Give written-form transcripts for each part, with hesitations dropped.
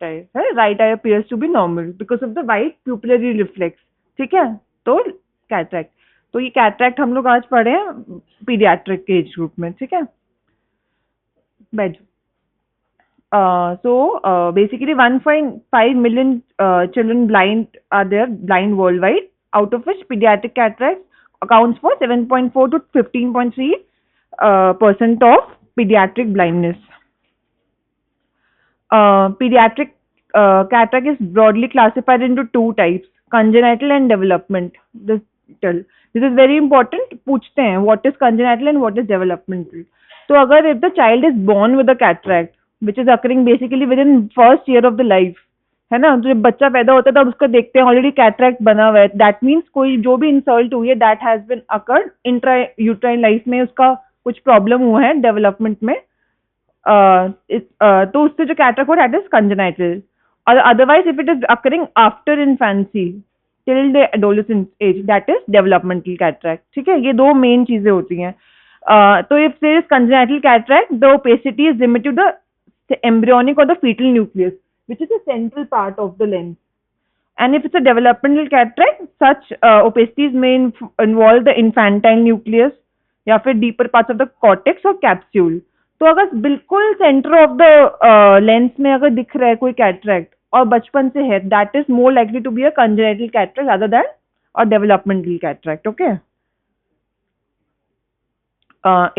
Type है, right I appears to be normal because of the white pupillary reflex. ठीक है, तो cataract, तो ये कैटरैक्ट हम लोग आज पढ़े हैं पीडियाट्रिक के एज ग्रुप में। ठीक है, बैठ जाओ। So basically 1.5 million children blind are there, blind worldwide, out of which pediatric cataracts accounts for 7.4 to 15.3 percent of pediatric blindness. Pediatric cataract is broadly classified into two types, congenital and development. This is very important. पूछते हैं what is congenital and what is developmental. तो अगर if the child is born with a cataract, which is occurring basically within first year of the life, है ना, तो जब बच्चा पैदा होता है तब उसका देखते हैं ऑलरेडी कैटरैक्ट बना हुआ है, दैट मीन्स कोई जो भी इंसल्ट हुई है that has been occurred intra uterine life में, उसका कुछ प्रॉब्लम हुआ है डेवलपमेंट में, तो उससे जो कैटरैक्ट हो दैट इज कंजेनाइटल। और otherwise if it is occurring after infancy till the adolescent age that is developmental cataract. ठीक है, ये दो मेन चीजें होती हैं। तो if there is congenital cataract the opacity is limited to the embryonic or the fetal nucleus which is a central part of the lens, and if it's a developmental cataract such opacities may involve the infantile nucleus या फिर deeper parts of the cortex और capsule. तो अगर बिल्कुल centre of the lens में अगर दिख रहा है कोई कैटरैक्ट और बचपन से है, that is more likely to be a congenital cataract other than और developmental cataract. Okay,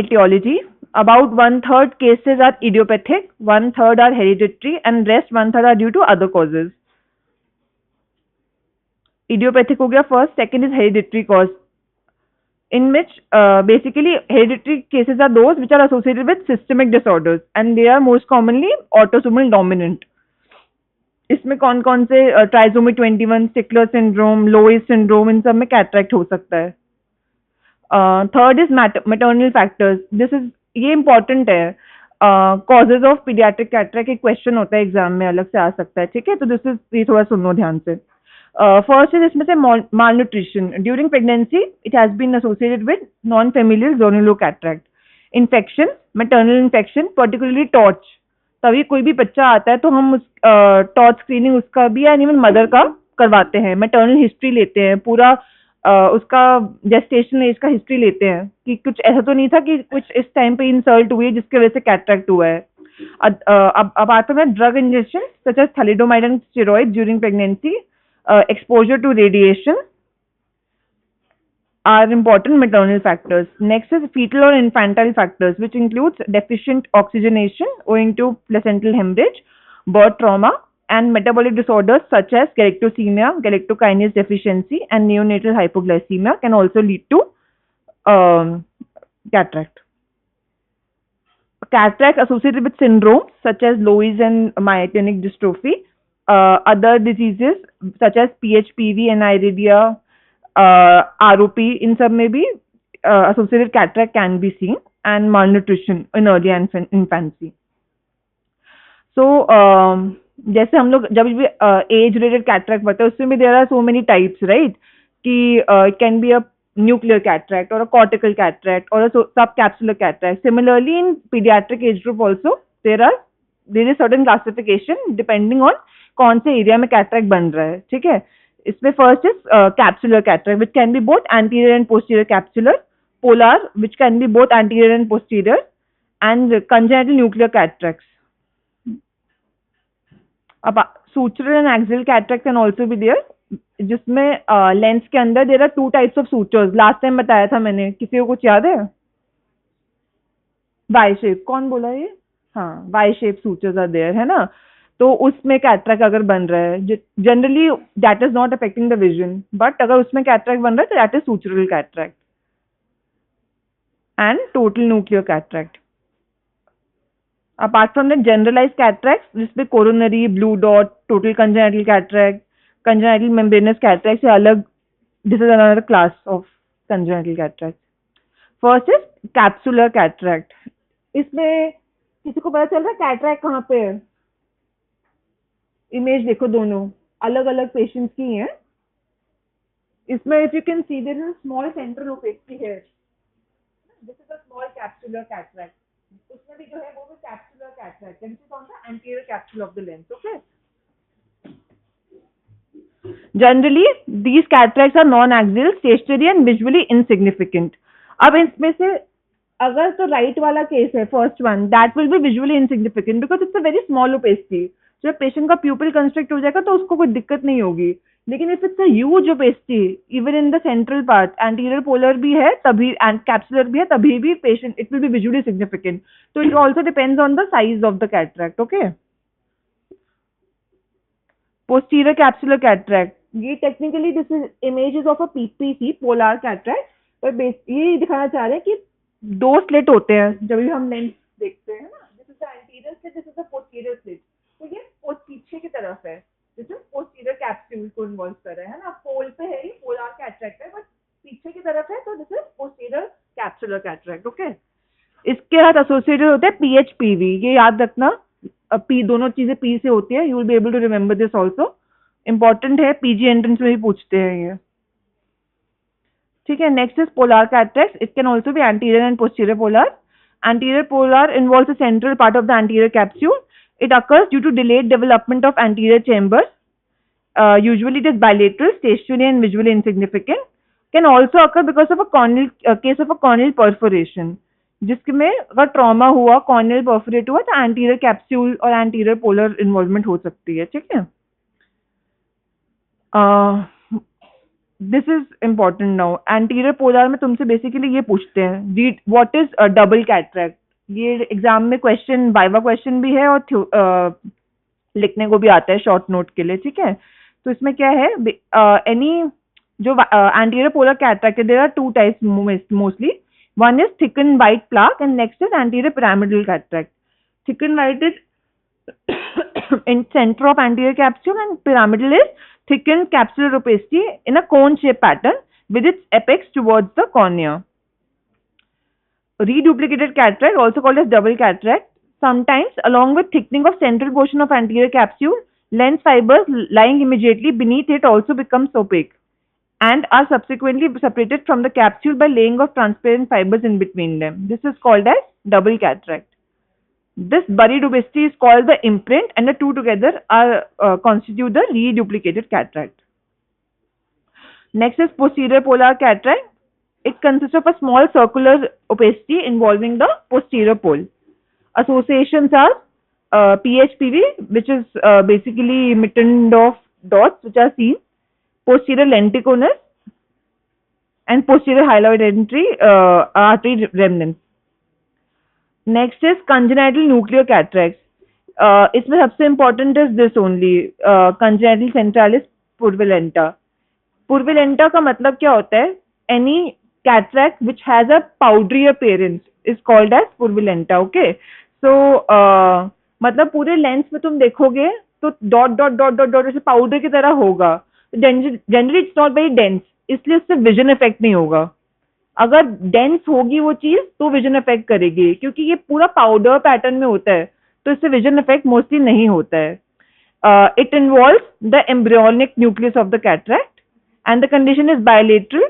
etiology. About one third cases are idiopathic, one third are hereditary, and rest one third are due to other causes. Idiopathic हो गया first, second is hereditary cause, in which basically hereditary cases are those which are associated with systemic disorders and they are most commonly autosomal dominant. इसमें कौन कौन से trisomy 21, stickler syndrome, Lewis syndrome, इन सब में cataract हो सकता है। Third is maternal factors, this is, ये इंपॉर्टेंट है, कॉजेज ऑफ पीडियाट्रिक कैटरैक्ट एक क्वेश्चन होता है एग्जाम में, अलग से आ सकता है। ठीक है, तो दिस इज, ये थोड़ा सुन लो ध्यान से। फर्स्ट इज इसमें से malnutrition during pregnancy, it has been associated with non familial zonular cataract. Infection, maternal infection particularly TORCH, तभी कोई भी बच्चा आता है तो हम उस टॉर्च स्क्रीनिंग उसका भी एंड इवन मदर का करवाते हैं, मैटरनल हिस्ट्री लेते हैं, पूरा उसका जेस्टेशन एज का हिस्ट्री लेते हैं कि कुछ ऐसा तो नहीं था कि कुछ इस टाइम पे इंसल्ट हुई है जिसकी वजह से कैटरैक्ट हुआ है। अब आता है drug injection such as thalidomide and steroid during pregnancy, exposure to radiation are important maternal factors. Next is fetal or infantile factors, which includes deficient oxygenation owing to placental hemorrhage, birth trauma, and metabolic disorders such as galactosemia, galactokinase deficiency, and neonatal hypoglycemia can also lead to cataract. Cataract associated with syndromes such as Loeys and myasthenic dystrophy, other diseases such as PHPV, aniridia, ROP, in some may be associated cataract can be seen, and malnutrition in early infancy. So जैसे हम लोग जब भी age related cataract पढ़ते हैं उसमें भी there are so many types, right, कि it can be a nuclear cataract or a cortical cataract or a subcapsular cataract. Similarly, in pediatric age group also there is certain classification depending on कौन से area में cataract बन रहा है। ठीक है, इसमें first is capsular cataract which can be both anterior and posterior capsular, polar which can be both anterior and posterior, and congenital nuclear cataracts. अब sutural and axial cataract can also be there, जिसमें lens के अंदर there are two types of sutures, last time बताया था मैंने, किसी को कुछ याद है? वाई शेप, कौन बोला ये? हाँ, Y shape sutures are there, है ना, तो उसमें कैटरैक्ट अगर बन रहा है generally that is not affecting the vision, but अगर उसमें कैटरैक्ट बन रहा है तो that is sutural cataract and total nuclear cataract. Apart from that generalize cataract जिसमें coronary, blue dot, total congenital cataract, congenital membranous cataract से अलग, this is another class of congenital cataract. First is capsular cataract, इसमें किसी को पता चल रहा है कैटरैक्ट कहाँ पे है? इमेज देखो, दोनों अलग अलग पेशेंट्स की हैं। इसमें if you can see there is a small central opacity है, this is a small capsular cataract, उसमें भी जो है वो भी कैप्सुलर कैटरैक्ट है, this is on the anterior capsule of the lens. Okay, generally these cataracts are non axial, stationary and visually insignificant. अब इसमें से अगर तो राइट वाला केस है, first one, that will be visually insignificant because it's a very small opacity. जब patient का प्यूपिल construct हो जाएगा तो उसको कोई दिक्कत नहीं होगी. लेकिन if it's a huge opacity even in the central part, anterior polar भी है तभी एंड कैप्सुलर भी है तभी भी patient it will be visually significant. तो it also depends on the size of the cataract. Okay. posterior capsular cataract, ये technically this is images of a PPC, polar cataract. पर ये दिखाना चाह रहे हैं कि दो स्लिट होते हैं जब भी हम लेंस देखते हैं ना. This is the anterior slit, this is the posterior slit. तो ये पीछे की तरफ है, दिस इज पोस्टीरियर कैप्सूल को इन्वॉल्व कर रहा है ना. पोल पे है ये पोलर कैटरैक्ट है बट पीछे की तरफ है तो this is posterior capsular cataract. Okay. इसके साथ एसोसिएटेड होते हैं पीएचपीवी, ये याद रखना. पी दोनों चीजें पी से होती है. You will be able to remember this also. Important है, पीजी एंट्रेंस में भी पूछते हैं ये. ठीक है. Next is polar cataract. It can also be anterior and posterior polar. Anterior polar involves the central part of the anterior capsule. It occurs due to delayed development of anterior chambers. Usually it is bilateral, stationary and visually insignificant. Can also occur because of a corneal case of a corneal perforation. जिसमें अगर trauma हुआ, corneal perforate हुआ तो anterior capsule और anterior polar involvement हो सकती है. ठीक है. This is important now. Anterior polar में तुमसे बेसिकली ये पूछते हैं, read what is double cataract. ये एग्जाम में क्वेश्चन, वाइवा क्वेश्चन भी है और लिखने को भी आता है शॉर्ट नोट के लिए. ठीक है. तो इसमें क्या है, एनी जो एंटीरियर पोलर कैटरैक्ट है, there are two types mostly. One is thickened white plaque and next is anterior pyramidal cataract. Thickened white is in center of anterior capsule and pyramidal is thickened capsular opacity in a cone-shaped pattern with its apex towards the cornea. Reduplicated cataract, also called as double cataract, sometimes along with thickening of central portion of anterior capsule, lens fibers lying immediately beneath it also becomes opaque and are subsequently separated from the capsule by laying of transparent fibers in between them. This is called as double cataract. This buried opacity is called the imprint and the two together are constitute the reduplicated cataract. Next is posterior polar cataract. It consists of a small circular opacity involving the posterior pole. Associations are PHPV, which is basically Mittendorf dots which are seen, posterior lenticonus and posterior hyaloid artery remnants. Next is congenital nuclear cataracts. इसमें सबसे important is this only, congenital centralis purulenta. Purulenta का मतलब क्या होता है? Any cataract which has a powdery appearance is called as purulenta. Okay. So मतलब पूरे lens में तुम देखोगे तो dot dot dot dot dot ऐसे पाउडर की तरह होगा. Generally it's not very dense, इसलिए उससे विजन इफेक्ट नहीं होगा. अगर डेंस होगी वो चीज तो विजन इफेक्ट करेगी, क्योंकि ये पूरा पाउडर पैटर्न में होता है तो इससे विजन इफेक्ट मोस्टली नहीं होता है. It involves the embryonic nucleus of the cataract and the condition is bilateral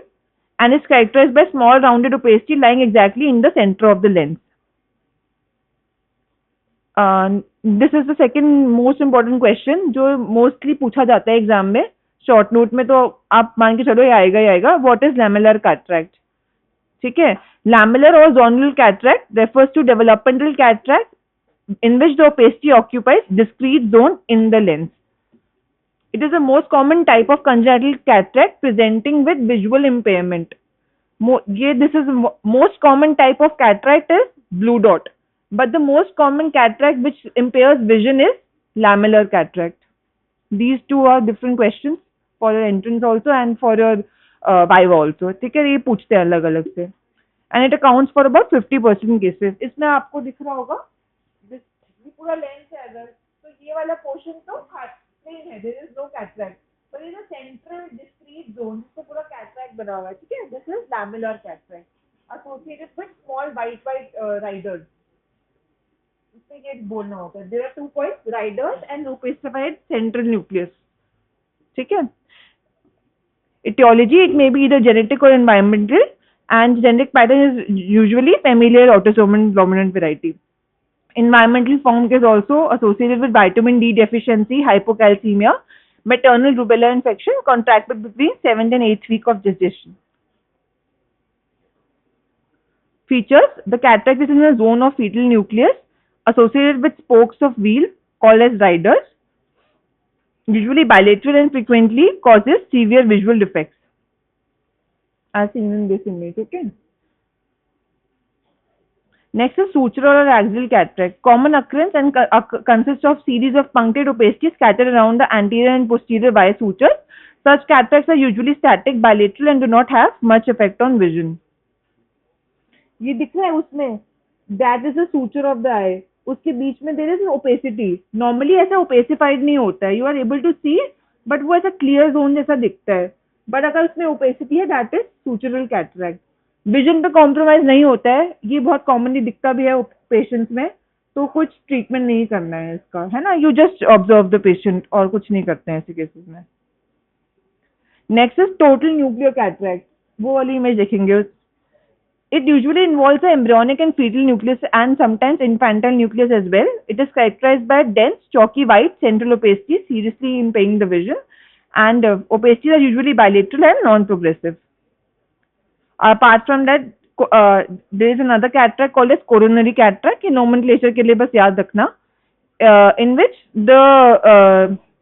and is characterized by small rounded opacity lying exactly in the center of the lens. This is the second most important question जो mostly पूछा जाता है exam में. Short note में तो आप मान के चलो ये आएगा ही आएगा. What is lamellar cataract. ठीक है. लैमेलर और zonal cataract refers to developmental cataract in which the opacity occupies discrete zone in the lens. It is the most common type of congenital cataract presenting with visual impairment. This is the most common type of cataract is blue dot, but the most common cataract which impairs vision is lamellar cataract. These two are different questions for your entrance also and for your viva also. ठीक है. ये पूछते हैं अलग अलग से. And it accounts for about 50% cases. इसमें आपको दिख रहा होगा ये पूरा लेंस है अगर तो ये वाला पोर्शन तो प्लेन है, देयर इज नो कैटरैक्ट, पर ये जो सेंट्रल डिस्क्रीट जोन जिसको पूरा कैटरैक्ट बना हुआ है. ठीक है. This is lamellar cataract associated with small white riders. इसमें ये बोलना होता है there are 2 points riders and opacified central nucleus. ठीक है. Etiology, it may be either genetic or environmental, and genetic pattern is usually familial autosomal dominant variety. Environmental form is also associated with vitamin D deficiency, hypocalcemia, Maternal rubella infection contracted between 7th and 8th week of gestation. Features: the cataract is in a zone of fetal nucleus associated with spokes of wheel called as riders, usually bilateral and frequently causes severe visual defects as seen in this image. Okay. Next is sutural or axial cataract. Common occurrence and consists of series of punctate opacities scattered around the anterior and posterior via sutures. Such cataracts are usually static, bilateral and do not have much effect on vision. ये दिख रहा है उसमें, that is a suture of the eye, उसके बीच में there is an opacity. Normally ऐसा opacified नहीं होता है, you are able to see, but वो ऐसा क्लियर जोन जैसा दिखता है. बट अगर उसमें ओपेसिटी है that is sutural cataract. Vision पे कॉम्प्रोमाइज नहीं होता है, ये बहुत कॉमनली दिखता भी है पेशेंट्स में, तो कुछ ट्रीटमेंट नहीं करना है इसका, है ना. You just observe the patient और कुछ नहीं करते हैं ऐसे केसेस में. Next is total nuclear cataract. वो वाली इमेज देखेंगे. It usually involves the embryonic and fetal nucleus and sometimes infantile nucleus as well. It is characterized by dense, chalky white central opacity, seriously impairing the vision, and opacities are usually bilateral and non-progressive. Apart from that, there is another cataract called as coronary cataract. ये nomenclature के लिए बस याद रखना. In which the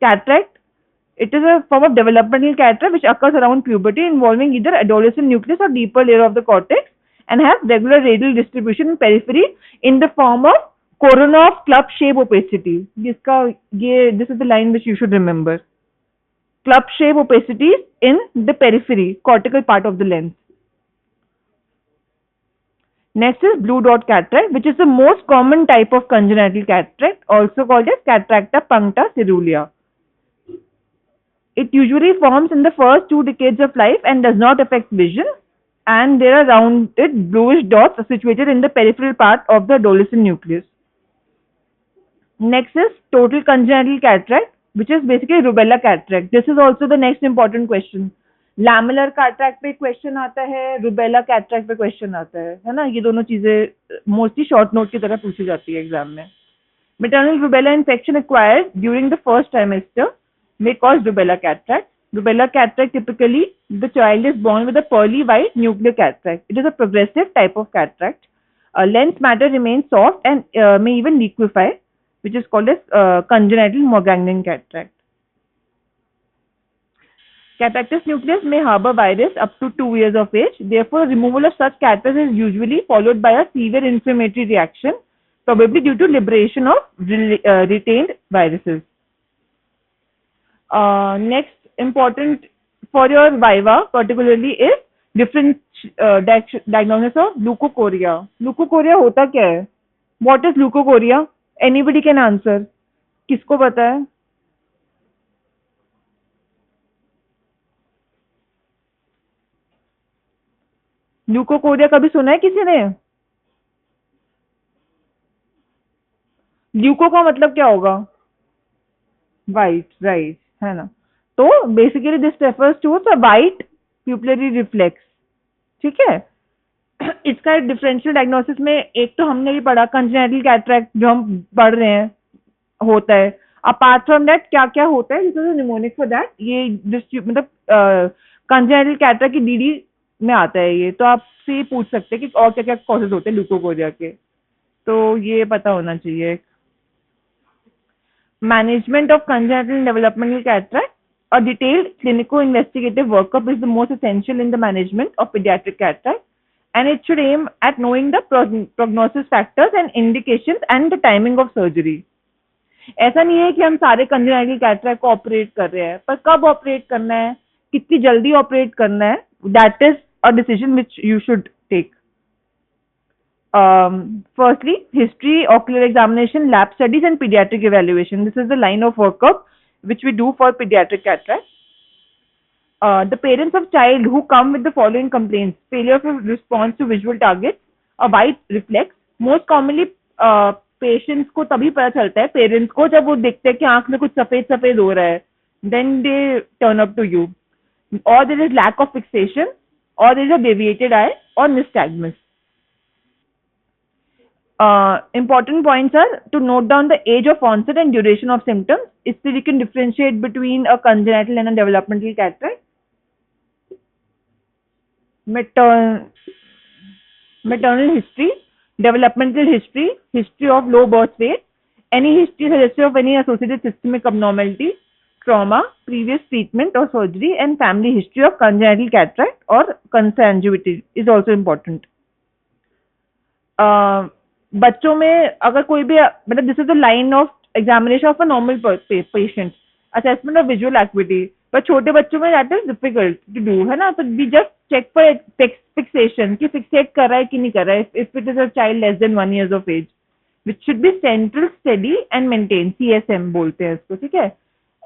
cataract, it is a form of developmental cataract which occurs around puberty, involving either adolescent nucleus or deeper layer of the cortex, and have regular radial distribution in periphery in the form of corona of club shape opacity. This is the line which you should remember. Club shape opacities in the periphery, cortical part of the lens. Next is blue dot cataract, which is the most common type of congenital cataract, also called as cataracta puncta caerulea. It usually forms in the first 2 decades of life and does not affect vision, and there are rounded bluish dots situated in the peripheral part of the adolescent nucleus. Next is total congenital cataract, which is basically rubella cataract. This is also the next important question. Lamellar cataract पे question आता है, rubella cataract पे question आता है ना. ये दोनों चीजें मोस्टली शॉर्ट नोट की तरह पूछी जाती है एग्जाम में. Maternal rubella infection acquired during the first trimester may cause rubella cataract. Rubella cataract, typically the child is born with a pearly white nuclear cataract. It is a progressive type of cataract. Lens matter remains soft and may even liquefy, which is called as congenital Morgagnin cataract. Cataractous nucleus may harbor virus up to 2 years of age. Therefore, removal of such cataracts is usually followed by a severe inflammatory reaction, probably due to liberation of retained viruses. Next important for your viva particularly is different diagnosis of leukocoria. Leukocoria होता क्या है? What is leukocoria? Anybody can answer. किसको पता है? ल्यूकोकोरिया कभी सुना है किसी ने? ल्यूको का मतलब क्या होगा? वाइट, राइट, है ना. तो basically this refers to a white pupillary reflex. ठीक है. इसका डिफरेंशियल डायग्नोसिस में एक तो हमने भी पढ़ा कंजेनिटल कैटरैक्ट जो हम पढ़ रहे हैं होता है. अपार्ट फ्रॉम दैट क्या क्या होता है, this is mnemonic for that. ये मतलब कंजेनिटल कैटरैक्ट की डीडी में आता है ये, तो आपसे ये पूछ सकते हैं कि और क्या क्या कॉजेज होते हैं ल्यूकोकोरिया के, तो ये पता होना चाहिए. Management of congenital and developmental cataract. A detailed clinico-investigative workup is the most essential in the management of pediatric cataract, and it should aim at knowing the prognosis factors and indications and the timing of surgery. ऐसा नहीं है कि हम सारे congenital cataract को operate कर रहे हैं, पर कब ऑपरेट करना है, कितनी जल्दी ऑपरेट करना है, that is a decision which you should take. Firstly, history, ocular examination, lab studies, and pediatric evaluation. This is the line of workup which we do for pediatric cataract. The parents of child who come with the following complaints: failure of response to visual targets, a white reflex. Most commonly, patients को तभी पता चलता है parents को जब वो देखते हैं कि आंख में कुछ सफेद सफेद हो रहा है. Then they turn up to you. Or there is lack of fixation, or there is a deviated eye or nystagmus. Important points are to note down the age of onset and duration of symptoms. इससे we can differentiate between a congenital and a developmental cataract. Maternal history, developmental history, history of low birth weight, any history suggestive of any associated systemic abnormality, trauma, previous treatment or surgery, and family history of congenital cataract or consanguinity is also important. बच्चों में अगर कोई भी मतलब this is the line of examination of a normal patient, assessment of visual activity, पर छोटे बच्चों में that is difficult to do, है ना. तो we just check for fixation कि फिक्सेट कर रहा है कि नहीं कर रहा है. If it is a child less than 1 years of age which should be central, steady and maintained, CSM बोलते हैं इसको, ठीक है.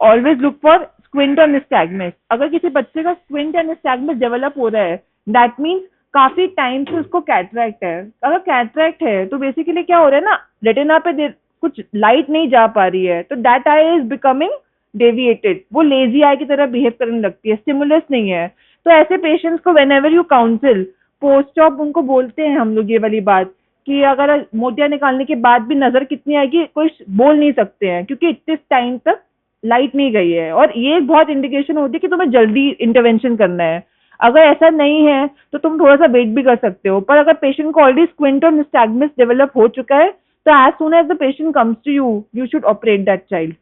ऑलवेज लुक फॉर स्क्विंट और निस्टैग्मस. अगर किसी बच्चे का स्क्विंट या निस्टैग्मस डेवलप हो रहा है दैट मीन्स काफी टाइम से उसको कैटरैक्ट है. अगर कैटरैक्ट है तो बेसिकली क्या हो रहा है ना, रेटिना पे कुछ लाइट नहीं जा पा रही है, तो that I is becoming deviated, वो लेजी आई की तरह बिहेव करने लगती है, स्टिमुलस नहीं है. तो ऐसे पेशेंट्स को when ever you council post op उनको बोलते हैं हम लोग ये वाली बात कि अगर मोतिया निकालने के बाद भी नजर कितनी आएगी कोई बोल नहीं सकते हैं, क्योंकि इतने टाइम तक लाइट नहीं गई है. और ये एक बहुत इंडिकेशन होती है कि तुम्हें जल्दी इंटरवेंशन करना है. अगर ऐसा नहीं है तो तुम थोड़ा सा वेट भी कर सकते हो. पर अगर पेशेंट को ऑलरेडी स्क्विंट और निस्टैग्मस डेवलप हो चुका है तो as soon as the patient comes to you, you should operate that child.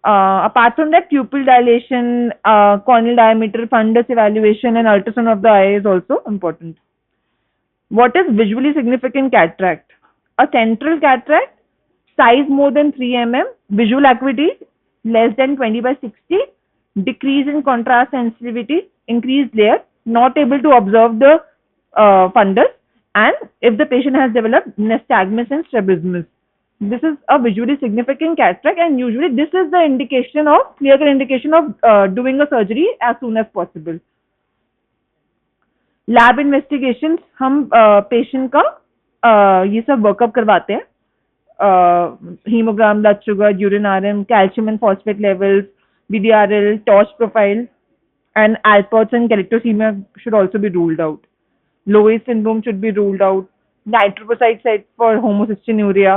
Apart from that, pupil dilation, corneal diameter, fundus evaluation, and ultrasound of the eye is also important. What is visually significant cataract? A central cataract, size more than 3 mm, visual acuity less than 20/60, decrease in contrast sensitivity, increased glare, not able to observe the fundus, and if the patient has developed nystagmus and strabismus. This is a visually significant cataract, and usually this is the indication of clear indication of doing a surgery as soon as possible. Lab investigation हम patient का ये सब workup करवाते हैं. Hemogram, blood sugar, urine RM, calcium and phosphate levels, VDRL, TORCH profile, and Alport's and galactosemia should also be ruled out. Loeys syndrome should be ruled out. Nitropocite set for homocystinuria,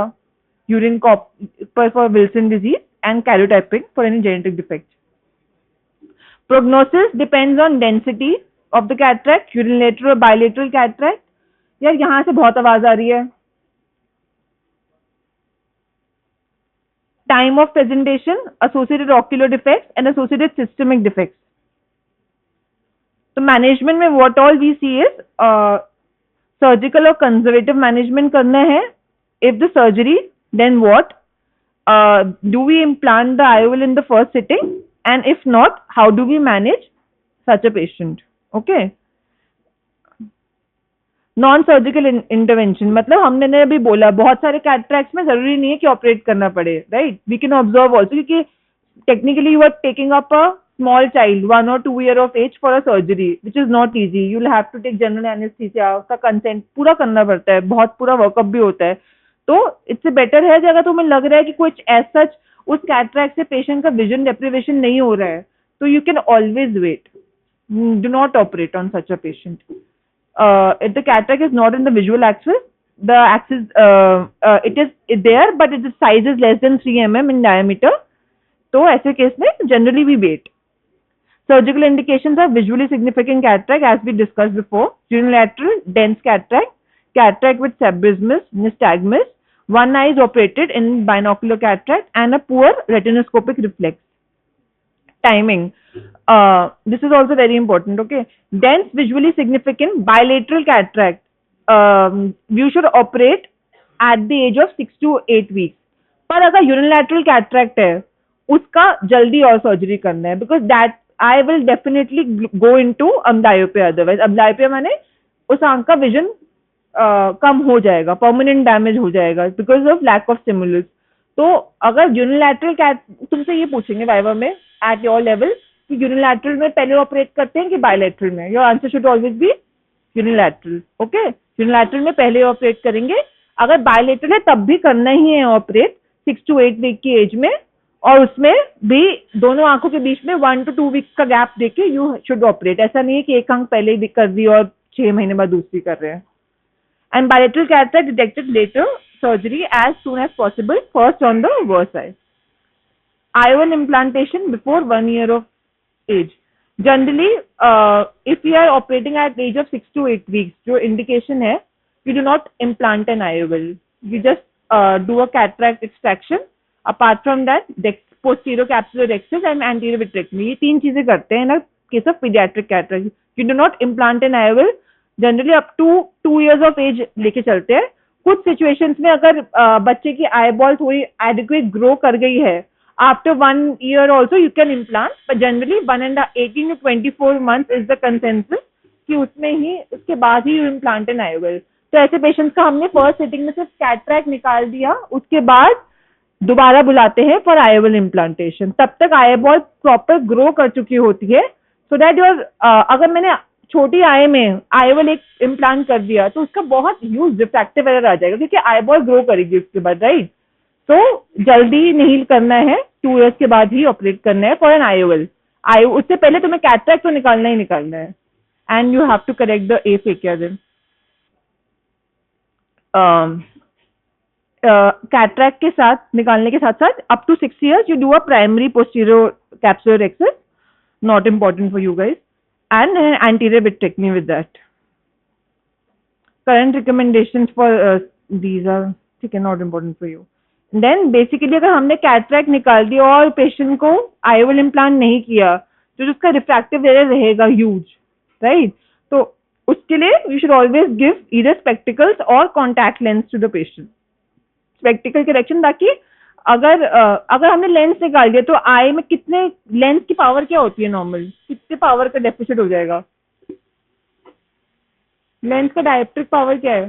urine copper for Wilson disease, and karyotyping for any genetic defect. Prognosis depends on density of the cataract, unilateral or bilateral cataract. यार यहाँ से बहुत आवाज आ रही है. Time of presentation, associated ocular defects and associated systemic defects. तो management में what all we see is surgical और कंजर्वेटिव मैनेजमेंट करना है. If the surgery then what, do we implant the IOL in the first sitting, and if not how do we manage such a patient. Okay. Non surgical intervention मतलब हमने अभी बोला बहुत सारे cataracts में जरूरी नहीं है कि ऑपरेट करना पड़े, right. We can observe also, क्योंकि technically you are taking up a small child 1 or 2 year of age for a surgery which is not easy. You'll have to take general anesthesia का consent पूरा करना पड़ता है, बहुत पूरा workup भी होता है. तो इससे बेटर है अगर तुम्हें लग रहा है कि कुछ एज सच उस कैटरैक्ट से पेशेंट का विजन डेप्रिवेशन नहीं हो रहा है तो you can always wait. Do not operate on such a patient. If the cataract is not in the visual axis, the axis it is there but its size is less than 3 mm in diameter, तो ऐसे case में generally we wait. Surgical indications are visually significant cataract as we discussed before, unilateral dense cataract, cataract with strabismus, nystagmus, one eye is operated in binocular cataract, and a poor retinoscopic reflex. Timing, this is also very important. Okay, dense visually significant bilateral cataract, you should operate at the age of 6 to 8 weeks. पर अगर unilateral cataract है उसका जल्दी और surgery करना है, because that I will definitely go into amblyopia. Otherwise amblyopia माने उस आंख का विजन कम हो जाएगा, परमानेंट डैमेज हो जाएगा because of lack of stimulus. तो अगर यूनिलैटरल तुमसे ये पूछेंगे वाइवा में एट योर लेवल कि यूनिलैटरल में पहले ऑपरेट करते हैं कि बायलैटरल में, your answer should always be unilateral. Okay, unilateral में पहले ऑपरेट करेंगे. अगर बायलैटरल है तब भी करना ही है ऑपरेट 6 to 8 वीक की एज में, और उसमें भी दोनों आंखों के बीच में 1 to 2 वीक्स का गैप देके यू शुड ऑपरेट. ऐसा नहीं है कि एक आंख पहले भी कर दी और 6 महीने बाद दूसरी कर रहे हैं. and bilateral cataract detected later surgery as soon as possible, first on the worst side. IOL implantation before 1 year of age. Generally, if we are operating at age of 6 to 8 weeks, जो indication है, you do not implant an IOL. You just do a cataract extraction. Apart from that, posterior capsular rhexis and anterior vitrectomy. ये 3 चीजें करते हैं ना case of pediatric cataract. You do not implant an IOL. Generally up to 2 years of age लेके चलते हैं. कुछ situations में अगर बच्चे की eyeball थोड़ी adequate grow कर गई है, after 1 year also you can implant, but generally 18 to 24 months is the consensus कि उसमें ही उसके बाद ही you implant an IOL. तो ऐसे पेशेंट्स का हमने फर्स्ट सिटिंग में सिर्फ कैटरैक्ट निकाल दिया, उसके बाद दोबारा बुलाते हैं फॉर आईओएल इम्प्लांटेशन. तब तक आईबॉल प्रॉपर ग्रो कर चुकी होती है, सो दैट योर अगर मैंने छोटी आई में आईओएल एक इम्प्लांट कर दिया तो उसका बहुत ह्यूज रिफ्रैक्टिव एरर आ जाएगा क्योंकि आईबॉल ग्रो करेगी उसके बाद, राइट. तो जल्दी नहीं करना है, 2 years के बाद ही ऑपरेट करना है फॉर एन आईओएल. उससे पहले तुम्हें कैटरैक्ट तो निकालना ही निकालना है, and you have to correct the aphakia then. Cataract के साथ निकालने के साथ साथ up to 6 years you do a primary posterior capsular rhexis, not important for you guys, and an anterior vitrectomy with that. Current recommendations for these are ठीक है, not important for you. Then basically अगर हमने cataract निकाल दिया और patient को IOL implant नहीं किया तो उसका रिफ्रैक्टिव एरर रहेगा ह्यूज, राइट. तो उसके लिए you should always give either spectacles or contact lens to the patient. Spectacle correction, ताकि अगर हमने लेंस निकाल दिया तो आई में कितने लेंस की पावर क्या होती है नॉर्मल, कितने पावर का डेफिसिट हो जाएगा. लेंस का डायरेक्ट्रिक पावर क्या है,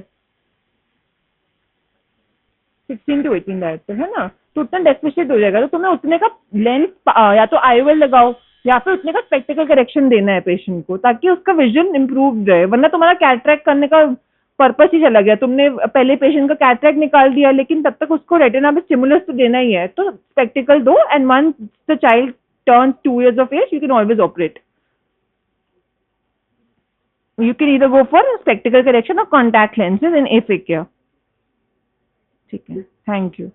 16 to 18 डायरेक्टर है ना, तो उतना डेफिसिट हो जाएगा. तो तुम्हें उतने का लेंस या तो आईओएल लगाओ या फिर उतने का स्पेक्टिकल करेक्शन देना है पेशेंट को, ताकि उसका विजन इंप्रूव रहे. वरना तुम्हारा कैटरैक्ट करने का पर्पस ही चला गया. तुमने पहले पेशेंट का कैटरैक्ट निकाल दिया लेकिन तब तक उसको रेटिना में स्टिमुलस तो देना ही है. तो स्पेक्टिकल दो, and once the child turns 2 years of age, you can always operate. You can either go for spectacle correction or contact lenses in aphakia. ठीक है, थैंक यू.